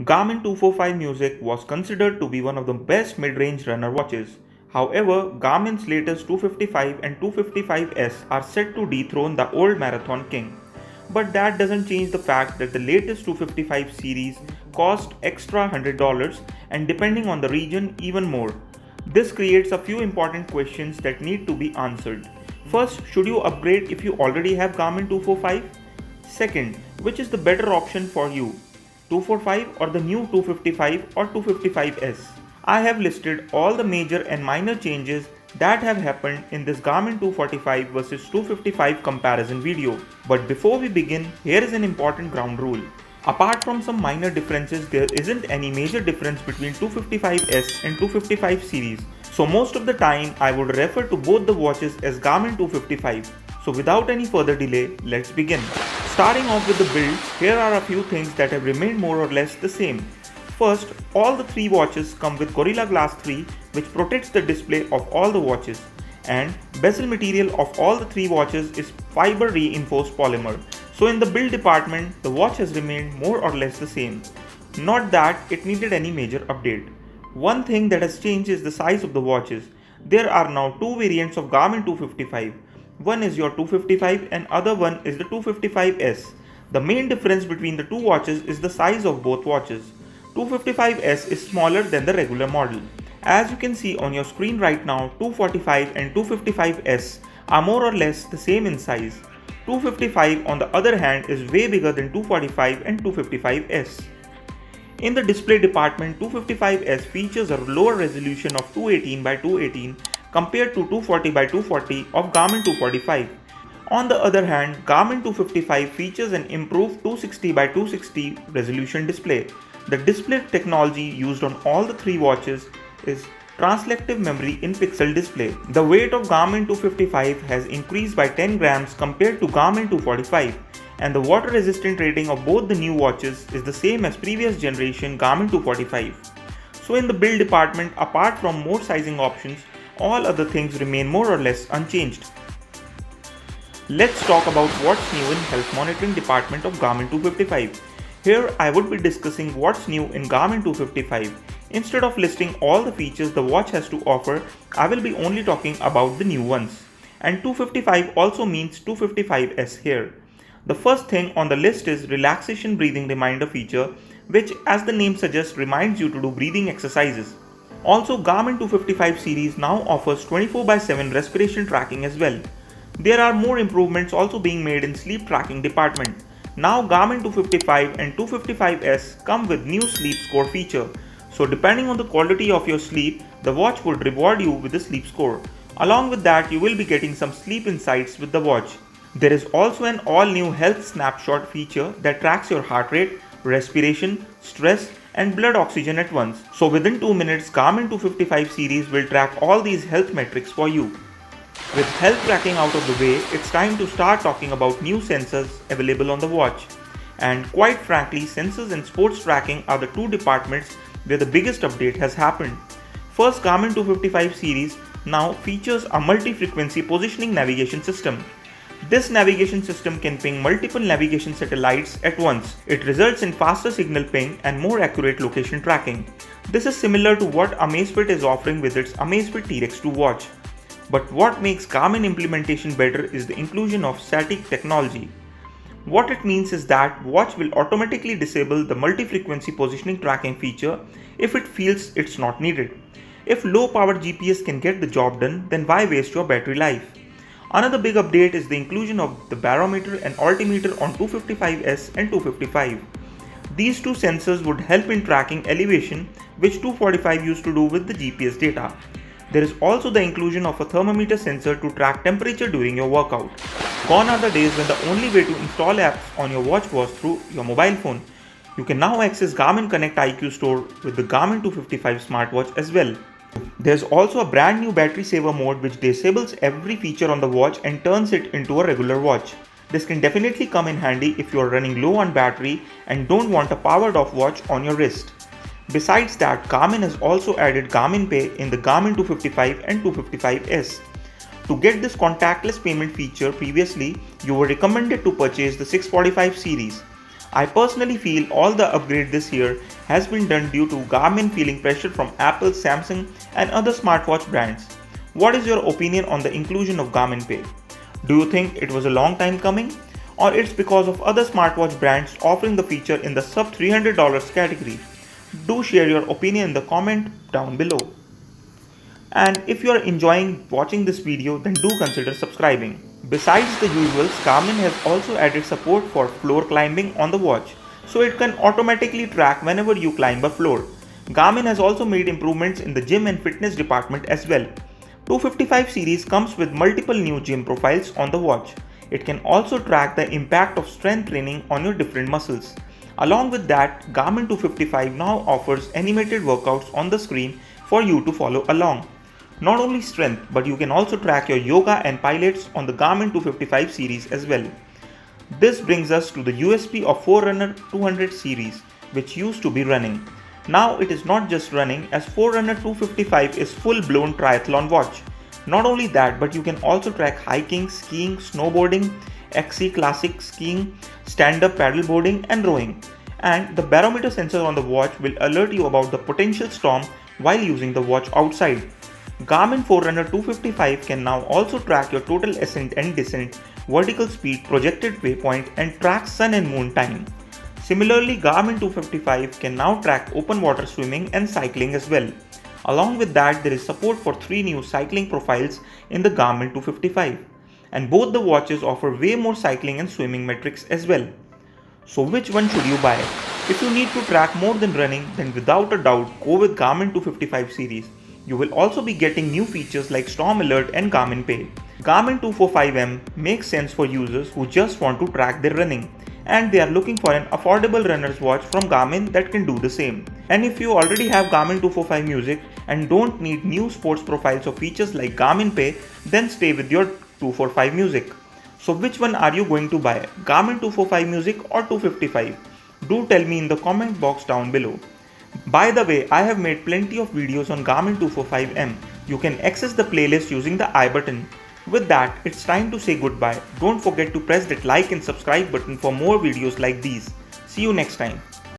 Garmin 245 Music was considered to be one of the best mid-range runner watches. However, Garmin's latest 255 and 255S are set to dethrone the old Marathon King. But that doesn't change the fact that the latest 255 series cost extra $100 and depending on the region even more. This creates a few important questions that need to be answered. First, should you upgrade if you already have Garmin 245? Second, which is the better option for you? 245 or the new 255 or 255S? I have listed all the major and minor changes that have happened in this Garmin 245 versus 255 comparison video. But before we begin, here is an important ground rule. Apart from some minor differences, there isn't any major difference between 255S and 255 series. So most of the time, I would refer to both the watches as Garmin 255. So without any further delay, let's begin. Starting off with the build, here are a few things that have remained more or less the same. First, all the three watches come with Gorilla Glass 3, which protects the display of all the watches. And bezel material of all the three watches is fiber reinforced polymer. So in the build department, the watch has remained more or less the same. Not that it needed any major update. One thing that has changed is the size of the watches. There are now two variants of Garmin 255. One is your 255 and other one is the 255S. The main difference between the two watches is the size of both watches. 255S is smaller than the regular model. As you can see on your screen right now, 245 and 255S are more or less the same in size. 255 on the other hand is way bigger than 245 and 255S. In the display department, 255S features a lower resolution of 218 by 218 compared to 240 by 240 of Garmin 245. On the other hand, Garmin 255 features an improved 260 by 260 resolution display. The display technology used on all the three watches is translective memory in pixel display. The weight of Garmin 255 has increased by 10 grams compared to Garmin 245, and the water resistant rating of both the new watches is the same as previous generation Garmin 245. So in the build department, apart from more sizing options, all other things remain more or less unchanged. Let's talk about what's new in health monitoring department of Garmin 255. Here I would be discussing what's new in Garmin 255. Instead of listing all the features the watch has to offer, I will be only talking about the new ones. And 255 also means 255S here. The first thing on the list is relaxation breathing reminder feature, which as the name suggests reminds you to do breathing exercises. Also, Garmin 255 series now offers 24/7 respiration tracking as well. There are more improvements also being made in sleep tracking department. Now Garmin 255 and 255S come with new sleep score feature. So depending on the quality of your sleep, the watch would reward you with a sleep score. Along with that, you will be getting some sleep insights with the watch. There is also an all-new health snapshot feature that tracks your heart rate, respiration, stress, and blood oxygen at once. So within 2 minutes, Garmin 255 series will track all these health metrics for you. With health tracking out of the way, it's time to start talking about new sensors available on the watch. And quite frankly, sensors and sports tracking are the two departments where the biggest update has happened. First, Garmin 255 series now features a multi-frequency positioning navigation system. This navigation system can ping multiple navigation satellites at once. It results in faster signal ping and more accurate location tracking. This is similar to what Amazfit is offering with its Amazfit T-Rex 2 watch. But what makes Garmin implementation better is the inclusion of static technology. What it means is that watch will automatically disable the multi-frequency positioning tracking feature if it feels it's not needed. If low-power GPS can get the job done, then why waste your battery life? Another big update is the inclusion of the barometer and altimeter on 255S and 255. These two sensors would help in tracking elevation, which 245 used to do with the GPS data. There is also the inclusion of a thermometer sensor to track temperature during your workout. Gone are the days when the only way to install apps on your watch was through your mobile phone. You can now access Garmin Connect IQ Store with the Garmin 255 smartwatch as well. There's also a brand new battery saver mode which disables every feature on the watch and turns it into a regular watch. This can definitely come in handy if you are running low on battery and don't want a powered off watch on your wrist. Besides that, Garmin has also added Garmin Pay in the Garmin 255 and 255S. To get this contactless payment feature previously, you were recommended to purchase the 645 series. I personally feel all the upgrade this year has been done due to Garmin feeling pressure from Apple, Samsung and other smartwatch brands. What is your opinion on the inclusion of Garmin Pay? Do you think it was a long time coming? Or it's because of other smartwatch brands offering the feature in the sub $300 category? Do share your opinion in the comment down below. And if you are enjoying watching this video, then do consider subscribing. Besides the usuals, Garmin has also added support for floor climbing on the watch, so it can automatically track whenever you climb a floor. Garmin has also made improvements in the gym and fitness department as well. 255 series comes with multiple new gym profiles on the watch. It can also track the impact of strength training on your different muscles. Along with that, Garmin 255 now offers animated workouts on the screen for you to follow along. Not only strength, but you can also track your yoga and pilates on the Garmin 255 series as well. This brings us to the USP of Forerunner 200 series, which used to be running. Now it is not just running, as Forerunner 255 is full-blown triathlon watch. Not only that, but you can also track hiking, skiing, snowboarding, XC classic skiing, stand-up paddleboarding and rowing. And the barometer sensor on the watch will alert you about the potential storm while using the watch outside. Garmin Forerunner 255 can now also track your total ascent and descent, vertical speed, projected waypoint and track sun and moon time. Similarly, Garmin 255 can now track open water swimming and cycling as well. Along with that, there is support for 3 new cycling profiles in the Garmin 255. And both the watches offer way more cycling and swimming metrics as well. So which one should you buy? If you need to track more than running, then without a doubt go with Garmin 255 series. You will also be getting new features like Storm Alert and Garmin Pay. Garmin 245M makes sense for users who just want to track their running, and they are looking for an affordable runner's watch from Garmin that can do the same. And if you already have Garmin 245 Music and don't need new sports profiles or features like Garmin Pay, then stay with your 245 Music. So which one are you going to buy? Garmin 245 Music or 255? Do tell me in the comment box down below. By the way, I have made plenty of videos on Garmin 245M. You can access the playlist using the I button. With that, it's time to say goodbye. Don't forget to press that like and subscribe button for more videos like these. See you next time.